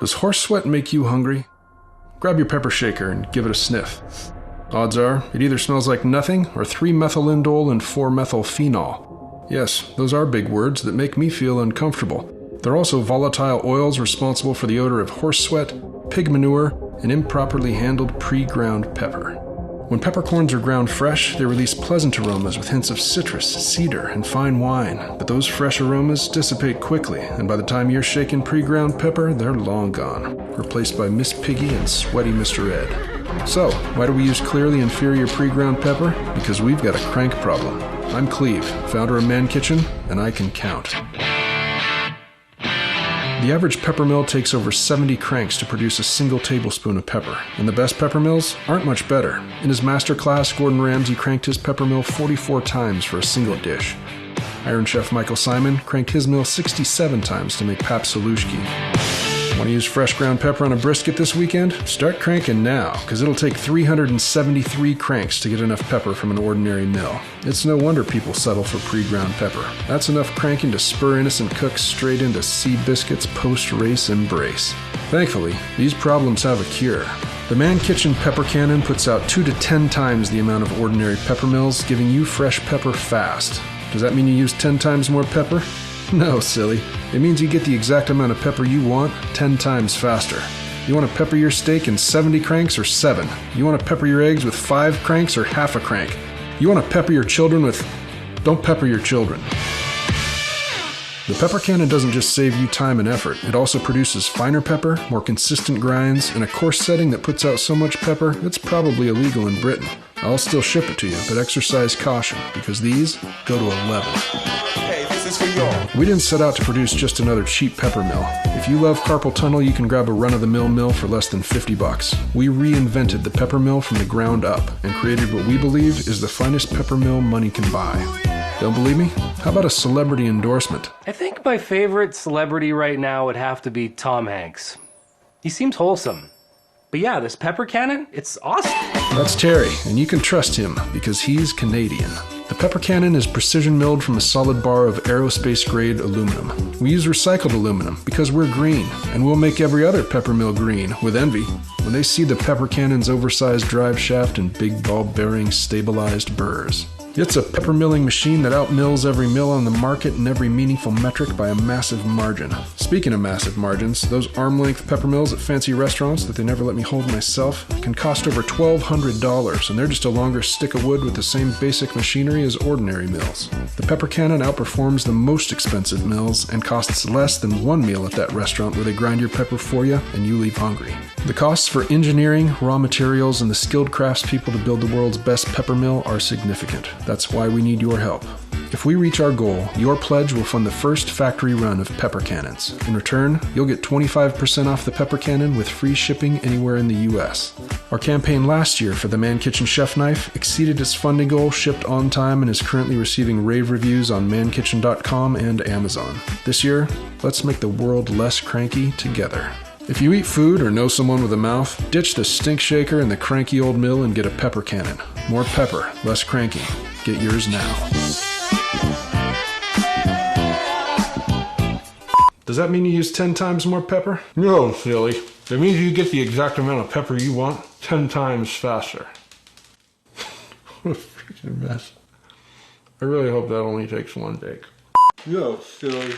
Does horse sweat make you hungry? Grab your pepper shaker and give it a sniff. Odds are, it either smells like nothing or 3-methylindole and 4-methylphenol. Yes, those are big words that make me feel uncomfortable. They're also volatile oils responsible for the odor of horse sweat, pig manure, and improperly handled pre-ground pepper. When peppercorns are ground fresh, they release pleasant aromas with hints of citrus, cedar, and fine wine. But those fresh aromas dissipate quickly, and by the time you're shaking pre-ground pepper, they're long gone, replaced by Miss Piggy and sweaty Mr. Ed. So, why do we use clearly inferior pre-ground pepper? Because we've got a crank problem. I'm Cleve, founder of Man Kitchen, and I can count. The average pepper mill takes over 70 cranks to produce a single tablespoon of pepper, and the best pepper mills aren't much better. In his masterclass, Gordon Ramsay cranked his pepper mill 44 times for a single dish. Iron Chef Michael Simon cranked his mill 67 times to make Papsalushki. Want to use fresh ground pepper on a brisket this weekend? Start cranking now, because it'll take 373 cranks to get enough pepper from an ordinary mill. It's no wonder people settle for pre-ground pepper. That's enough cranking to spur innocent cooks straight into Seabiscuit's post-race embrace. Thankfully, these problems have a cure. The Man Kitchen Pepper Cannon puts out 2 to 10 times the amount of ordinary pepper mills, giving you fresh pepper fast. Does that mean you use 10 times more pepper? No, silly. It means you get the exact amount of pepper you want 10 times faster. You want to pepper your steak in 70 cranks or 7? You want to pepper your eggs with 5 cranks or half a crank? You want to pepper your children with... Don't pepper your children. The pepper cannon doesn't just save you time and effort. It also produces finer pepper, more consistent grinds, and a coarse setting that puts out so much pepper it's probably illegal in Britain. I'll still ship it to you, but exercise caution, because these go to 11. We didn't set out to produce just another cheap pepper mill. If you love carpal tunnel, you can grab a run-of-the-mill mill for less than $50. We reinvented the pepper mill from the ground up and created what we believe is the finest pepper mill money can buy. Don't believe me? How about a celebrity endorsement? I think my favorite celebrity right now would have to be Tom Hanks. He seems wholesome. But yeah, this pepper cannon, it's awesome. That's Terry, and you can trust him because he's Canadian. The pepper cannon is precision milled from a solid bar of aerospace-grade aluminum. We use recycled aluminum because we're green, and we'll make every other pepper mill green with envy when they see the pepper cannon's oversized drive shaft and big ball-bearing stabilized burrs. It's a pepper milling machine that outmills every mill on the market in every meaningful metric by a massive margin. Speaking of massive margins, those arm-length pepper mills at fancy restaurants that they never let me hold myself can cost over $1,200, and they're just a longer stick of wood with the same basic machinery as ordinary mills. The pepper cannon outperforms the most expensive mills and costs less than one meal at that restaurant where they grind your pepper for you and you leave hungry. The costs for engineering, raw materials, and the skilled craftspeople to build the world's best pepper mill are significant. That's why we need your help. If we reach our goal, your pledge will fund the first factory run of pepper cannons. In return, you'll get 25% off the pepper cannon with free shipping anywhere in the US. Our campaign last year for the Man Kitchen Chef Knife exceeded its funding goal, shipped on time, and is currently receiving rave reviews on mankitchen.com and Amazon. This year, let's make the world less cranky together. If you eat food or know someone with a mouth, ditch the stink shaker and the cranky old mill and get a pepper cannon. More pepper, less cranky. Get yours now. Does that mean you use 10 times more pepper? No, silly. It means you get the exact amount of pepper you want 10 times faster. What a freaking mess. I really hope that only takes one take. No, silly.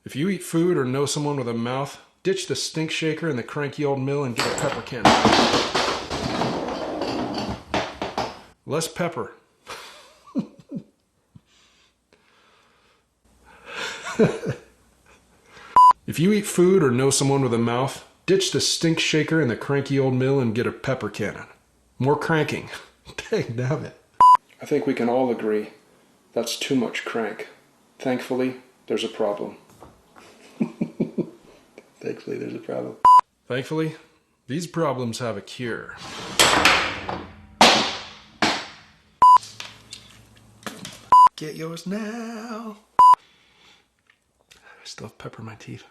If you eat food or know someone with a mouth, ditch the stink shaker and the cranky old mill and get a pepper cannon. Less pepper. If you eat food or know someone with a mouth, ditch the stink shaker and the cranky old mill and get a pepper cannon. More cranking. Dang nabbit. I think we can all agree that's too much crank. Thankfully, there's a problem. Thankfully, there's a problem. Thankfully, these problems have a cure. Get yours now. I still have pepper in my teeth.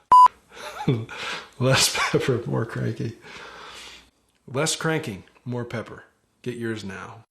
Less pepper, more cranky. Less cranking, more pepper. Get yours now.